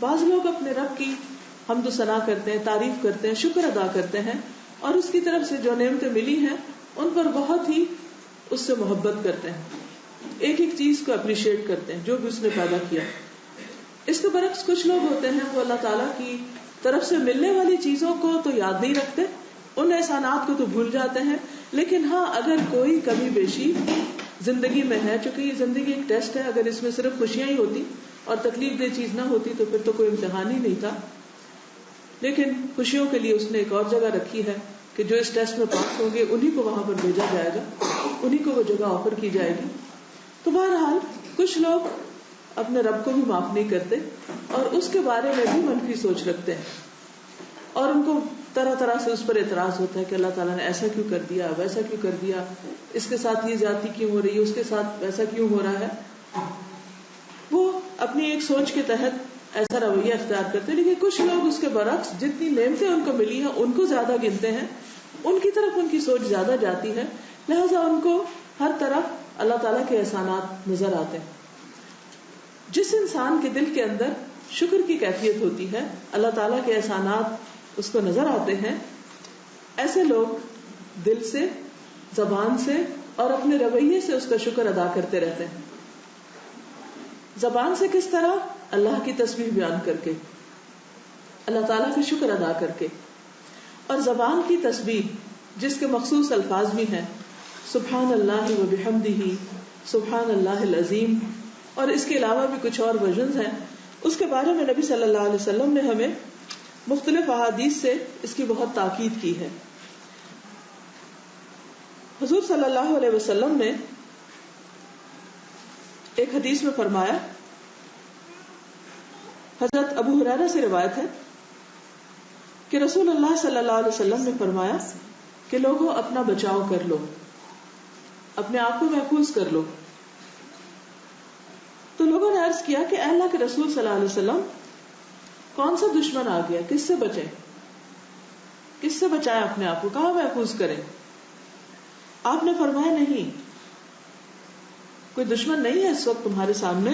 بعض لوگ اپنے رب کی حمد و ثنا کرتے ہیں، تعریف کرتے ہیں، شکر ادا کرتے ہیں، اور اس کی طرف سے جو نعمتیں ملی ہیں ان پر بہت ہی اس سے محبت کرتے ہیں، ایک ایک چیز کو اپریشیٹ کرتے ہیں جو بھی اس نے پیدا کیا. اس کے برعکس کچھ لوگ ہوتے ہیں وہ اللہ تعالیٰ کی طرف سے ملنے والی چیزوں کو تو یاد نہیں رکھتے، ان احسانات کو تو بھول جاتے ہیں، لیکن ہاں اگر کوئی کمی بیشی زندگی میں ہے، چونکہ یہ زندگی ایک ٹیسٹ ہے، اگر اس میں صرف خوشیاں ہی ہوتی اور تکلیف دہ چیز نہ ہوتی تو پھر تو کوئی امتحان ہی نہیں تھا. لیکن خوشیوں کے لیے اس نے ایک اور جگہ رکھی ہے کہ جو اس ٹیسٹ میں پاس ہوں گے انہی کو وہاں پر بھیجا جائے گا، انہی کو وہ جگہ آفر کی جائے گی. تو بہرحال کچھ لوگ اپنے رب کو بھی معاف نہیں کرتے اور اس کے بارے میں بھی منفی سوچ رکھتے ہیں، اور ان کو طرح طرح سے اس پر اعتراض ہوتا ہے کہ اللہ تعالیٰ نے ایسا کیوں کر دیا، ویسا کیوں کر دیا، اس کے ساتھ یہ زیادتی کیوں ہو رہی ہے، اس کے ساتھ ویسا کیوں ہو رہا ہے. وہ اپنی ایک سوچ کے تحت ایسا رویہ اختیار کرتے ہیں. لیکن کچھ لوگ اس کے برعکس جتنی نعمتیں ان کو ملی ہیں ان کو زیادہ گنتے ہیں، ان کی طرف ان کی سوچ زیادہ جاتی ہے، لہذا ان کو ہر طرف اللہ تعالیٰ کے احسانات نظر آتے ہیں. جس انسان کے دل کے اندر شکر کی کیفیت ہوتی ہے، اللہ تعالیٰ کے احسانات اس کو نظر آتے ہیں، ایسے لوگ دل سے، زبان سے اور اپنے رویے سے اس کا شکر ادا کرتے رہتے ہیں. زبان سے کس طرح؟ اللہ کی تسبیح بیان کر کے، اللہ تعالیٰ کا شکر ادا کر کے. اور زبان کی تسبیح جس کے مخصوص الفاظ بھی ہیں، سبحان اللہ و بحمدہ، سبحان اللہ العظیم، اور اس کے علاوہ بھی کچھ اور ورژنز ہیں، اس کے بارے میں نبی صلی اللہ علیہ وسلم نے ہمیں مختلف احادیث سے اس کی بہت تاکید کی ہے. حضور صلی اللہ علیہ وسلم نے ایک حدیث میں فرمایا، حضرت ابو ہریرہ سے روایت ہے کہ رسول اللہ صلی اللہ علیہ وسلم نے فرمایا کہ لوگوں اپنا بچاؤ کر لو، اپنے آپ کو محفوظ کر لو. تو لوگوں نے عرض کیا کہ اے اللہ کے رسول صلی اللہ علیہ وسلم، کون سا دشمن آ گیا، کس سے بچیں، کس سے بچائیں اپنے آپ کو، کہاں محفوظ کریں؟ آپ نے فرمایا نہیں، کوئی دشمن نہیں ہے اس وقت تمہارے سامنے،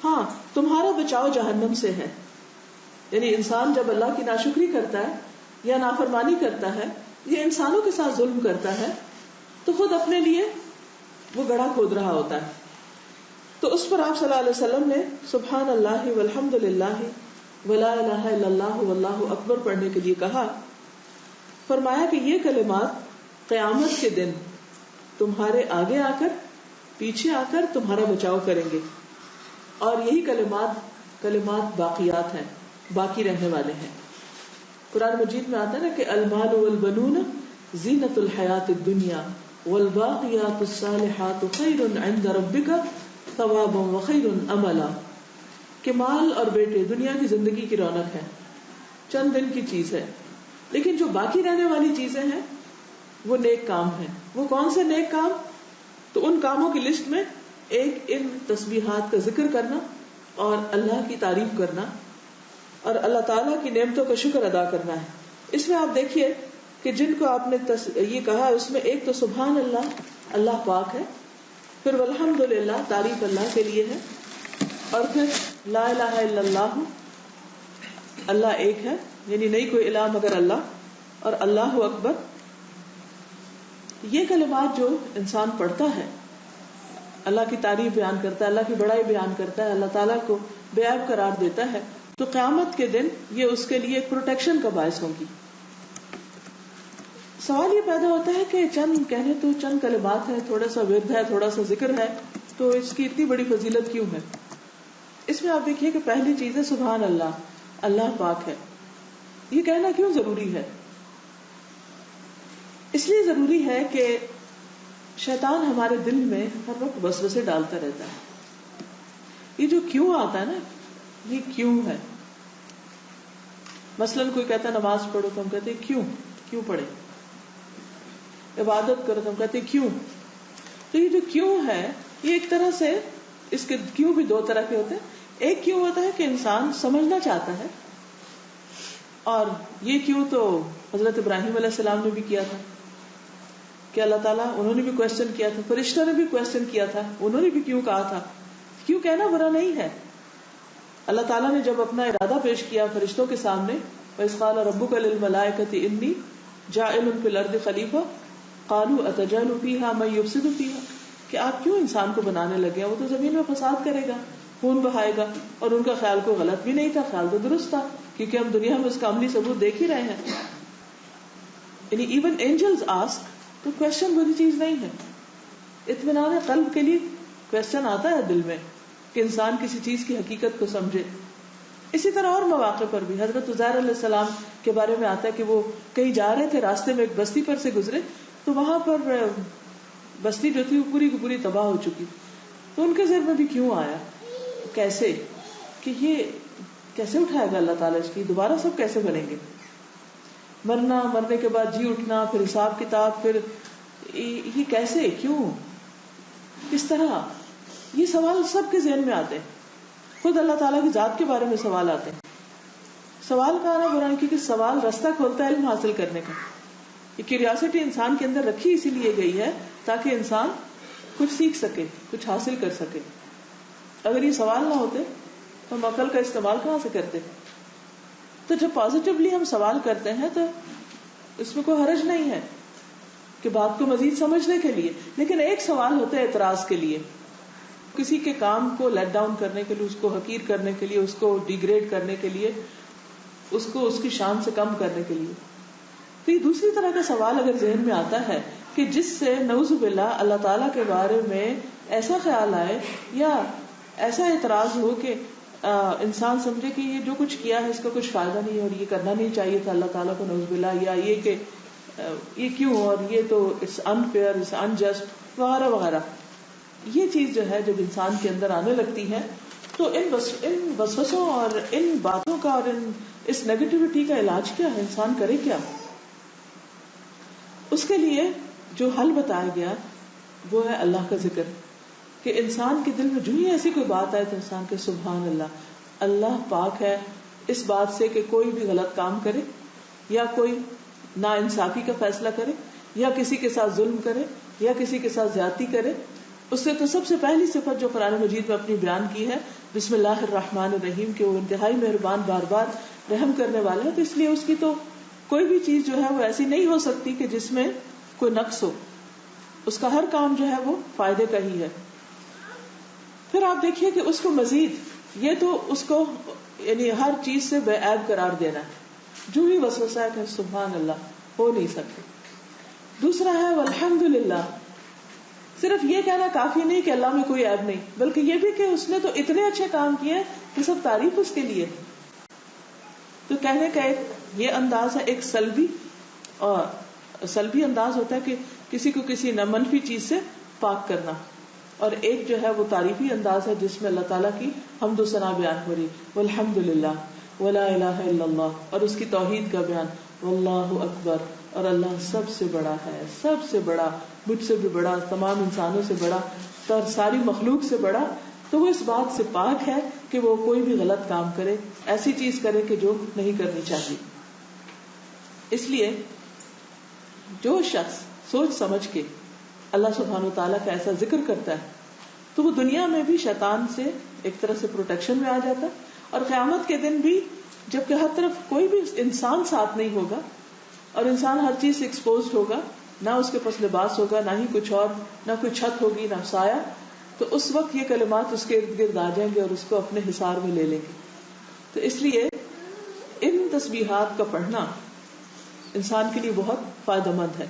ہاں تمہارا بچاؤ جہنم سے ہے. یعنی انسان جب اللہ کی ناشکری کرتا ہے یا نافرمانی کرتا ہے یا انسانوں کے ساتھ ظلم کرتا ہے تو خود اپنے لیے وہ گڑھا کھود رہا ہوتا ہے. تو اس پر آپ صلی اللہ علیہ وسلم نے سبحان اللہ والحمد للہ ولا الہ الا اللہ واللہ اکبر پڑھنے کے لیے کہا. فرمایا کہ یہ کلمات قیامت کے دن تمہارے آگے آ کر، پیچھے آ کر تمہارا بچاؤ کریں گے، اور یہی کلمات باقیات ہیں، باقی رہنے والے ہیں. قرآن مجید میں آتا ہے نا کہ المال والبنون زینت الحیات الدنیا والباقیات الصالحات خیر عند ربک ثوابا وخیر املا، کہ مال اور بیٹے دنیا کی زندگی کی رونق ہے، چند دن کی چیز ہے، لیکن جو باقی رہنے والی چیزیں ہیں وہ نیک کام ہیں. وہ کون سے نیک کام؟ تو ان کاموں کی لسٹ میں ایک ان تسبیحات کا ذکر کرنا اور اللہ کی تعریف کرنا اور اللہ تعالیٰ کی نعمتوں کا شکر ادا کرنا ہے. اس میں آپ دیکھیے کہ جن کو آپ نے یہ کہا اس میں ایک تو سبحان اللہ، اللہ پاک ہے، پھر والحمد للہ، تعریف اللہ کے لیے ہے، اور پھر لا الہ الا اللہ، اللہ ایک ہے، یعنی نہیں کوئی الہ مگر اللہ، اور اللہ اکبر. یہ کلمات جو انسان پڑھتا ہے، اللہ کی تعریف بیان کرتا ہے، اللہ کی بڑائی بیان کرتا ہے، اللہ تعالیٰ کو بے عیب قرار دیتا ہے، تو قیامت کے دن یہ اس کے لیے ایک پروٹیکشن کا باعث ہوگی. سوال یہ پیدا ہوتا ہے کہ چند کہنے تو چند کلمات ہیں، تھوڑا سا ورد ہے، تھوڑا سا ذکر ہے، تو اس کی اتنی بڑی فضیلت کیوں ہے؟ اس میں آپ دیکھیے کہ پہلی چیز ہے سبحان اللہ، اللہ پاک ہے. یہ کہنا کیوں ضروری ہے؟ اس لیے ضروری ہے کہ شیطان ہمارے دل میں ہر وقت وسوسے ڈالتا رہتا ہے. یہ جو کیوں آتا ہے نا، یہ کیوں ہے. مثلاً کوئی کہتا ہے نماز پڑھو تو ہم کہتے ہیں کیوں پڑھے. عبادت کرو تو ہم کہتے ہیں کیوں. تو یہ جو کیوں ہے، یہ ایک طرح سے اس کے کیوں بھی دو طرح کے ہوتے ہیں. ایک کیوں ہوتا ہے کہ انسان سمجھنا چاہتا ہے، اور یہ کیوں تو حضرت ابراہیم علیہ السلام نے بھی کیا تھا کہ اللہ تعالیٰ، انہوں نے بھی کوشچن کیا تھا، فرشتوں نے بھی کوشچن کیا تھا، انہوں نے بھی کیوں کہا تھا. کیوں کہنا برا نہیں ہے، اللہ تعالیٰ نے جب اپنا ارادہ پیش کیا فرشتوں کے سامنے، وَإِذْ قَالَ رَبُّكَ لِلْمَلَائِكَةِ إِنِّي جَاعِلٌ فِي الْأَرْضِ خَلِيفَةً قَالُوا أَتَجْعَلُ فِيهَا مَن يُفْسِدُ فِيهَا، کہ آپ کیوں انسان کو بنانے لگے ہیں، وہ تو زمین میں فساد کرے گا، خون بہائے گا. اور ان کا خیال کوئی غلط بھی نہیں تھا، خیال تو درست تھا، کیونکہ ہم دنیا میں اس کا عملی ثبوت دیکھ ہی رہے ہیں. یعنی ایون اینجلز آسک، تو کوشچن بری چیز نہیں ہے. اطمینان قلب کے لیے کوشچن آتا ہے دل میں کہ انسان کسی چیز کی حقیقت کو سمجھے. اسی طرح اور مواقع پر بھی حضرت عزیر علیہ السلام کے بارے میں آتا ہے کہ وہ کہیں جا رہے تھے، راستے میں ایک بستی پر سے گزرے، تو وہاں پر بستی جو تھی وہ پوری کی پوری تباہ ہو چکی. تو ان کے ذہن میں بھی کیوں آیا، کیسے، کہ یہ کیسے اٹھائے گا اللہ تعالیٰ اس کی، دوبارہ سب کیسے بنیں گے، مرنا، مرنے کے بعد جی اٹھنا، پھر حساب کتاب، پھر یہ کیسے، کیوں، کس طرح، یہ سوال سب کے ذہن میں آتے ہیں. خود اللہ تعالیٰ کی ذات کے بارے میں سوال آتے ہیں. سوال کا آنا برا نہیں، کیونکہ سوال رستہ کھولتا ہے علم حاصل کرنے کا. یہ کیوریاسٹی انسان کے اندر رکھی اسی لیے گئی ہے تاکہ انسان کچھ سیکھ سکے، کچھ حاصل کر سکے. اگر یہ سوال نہ ہوتے تو ہم عقل کا استعمال کہاں سے کرتے. تو جب پازیٹیولی ہم سوال کرتے ہیں تو اس میں کوئی حرج نہیں ہے کہ بات کو مزید سمجھنے کے لیے. لیکن ایک سوال ہوتا ہے اعتراض کے لیے، کسی کے کام کو لیٹ ڈاؤن کرنے کے لیے، اس کو حقیر کرنے کے لیے، اس کو ڈیگریڈ کرنے کے لیے، اس کو اس کی شان سے کم کرنے کے لیے. تو یہ دوسری طرح کا سوال اگر ذہن میں آتا ہے کہ جس سے نعوذ باللہ اللہ تعالیٰ کے بارے میں ایسا خیال آئے یا ایسا اعتراض ہو کہ انسان سمجھے کہ یہ جو کچھ کیا ہے اس کا کچھ فائدہ نہیں اور یہ کرنا نہیں چاہیے تھا اللہ تعالیٰ کو، نعوذ باللہ، یا یہ کہ یہ کیوں، اور یہ تو اٹس انفیئر، اٹس انجسٹ، وغیرہ وغیرہ. یہ چیز جو ہے جب انسان کے اندر آنے لگتی ہے تو ان وسوسوں اور ان باتوں کا اور اس نیگیٹیوٹی کا علاج کیا ہے، انسان کرے کیا. اس کے لیے جو حل بتایا گیا وہ ہے اللہ کا ذکر، کہ انسان کے دل میں جو ہی ایسی کوئی بات آئے تو انسان کے سبحان اللہ، اللہ پاک ہے اس بات سے کہ کوئی بھی غلط کام کرے یا کوئی نا انصافی کا فیصلہ کرے یا کسی کے ساتھ ظلم کرے یا کسی کے ساتھ زیادتی کرے. اس سے تو سب سے پہلی صفت جو قرآن مجید میں اپنی بیان کی ہے بسم اللہ الرحمن الرحیم، کہ وہ انتہائی مہربان، بار بار رحم کرنے والا ہے. تو اس لیے اس کی تو کوئی بھی چیز جو ہے وہ ایسی نہیں ہو سکتی کہ جس میں کوئی نقص ہو. اس کا ہر کام جو ہے وہ فائدے کا ہی ہے. پھر آپ دیکھیے کہ اس کو مزید یہ تو اس کو یعنی ہر چیز سے بے عیب قرار دینا ہے. جو ہی وسوسہ ہے کہ سبحان اللہ، ہو نہیں سکتے. دوسرا ہے والحمدللہ، صرف یہ کہنا کافی نہیں کہ اللہ میں کوئی عیب نہیں، بلکہ یہ بھی کہ اس نے تو اتنے اچھے کام کیے کہ سب تعریف اس کے لیے. تو کہنے کا ایک یہ انداز ہے، ایک سلبی انداز ہوتا ہے کہ کسی کو کسی منفی چیز سے پاک کرنا، اور ایک جو ہے وہ تعریفی انداز ہے جس میں اللہ تعالیٰ کی حمد و ثنا بیان ہو رہی، والحمدللہ ولا الہ الا اللہ، اور اس کی توحید کا بیان، واللہ اکبر، اور اللہ سب سے بڑا ہے، سب سے بڑا، مجھ سے بھی بڑا، تمام انسانوں سے بڑا، ساری مخلوق سے بڑا. تو وہ اس بات سے پاک ہے کہ وہ کوئی بھی غلط کام کرے، ایسی چیز کرے کہ جو نہیں کرنی چاہیے. اس لیے جو شخص سوچ سمجھ کے اللہ سبحانہ و تعالیٰ کا ایسا ذکر کرتا ہے تو وہ دنیا میں بھی شیطان سے ایک طرح سے پروٹیکشن میں آ جاتا ہے، اور قیامت کے دن بھی جبکہ ہر طرف کوئی بھی انسان ساتھ نہیں ہوگا اور انسان ہر چیز سے ایکسپوزڈ ہوگا، نہ اس کے پاس لباس ہوگا، نہ ہی کچھ اور، نہ کوئی چھت ہوگی، نہ سایہ، تو اس وقت یہ کلمات اس کے ارد گرد آ جائیں گے اور اس کو اپنے حصار میں لے لیں گے. تو اس لیے ان تسبیحات کا پڑھنا انسان کے لیے بہت فائدہ مند ہے.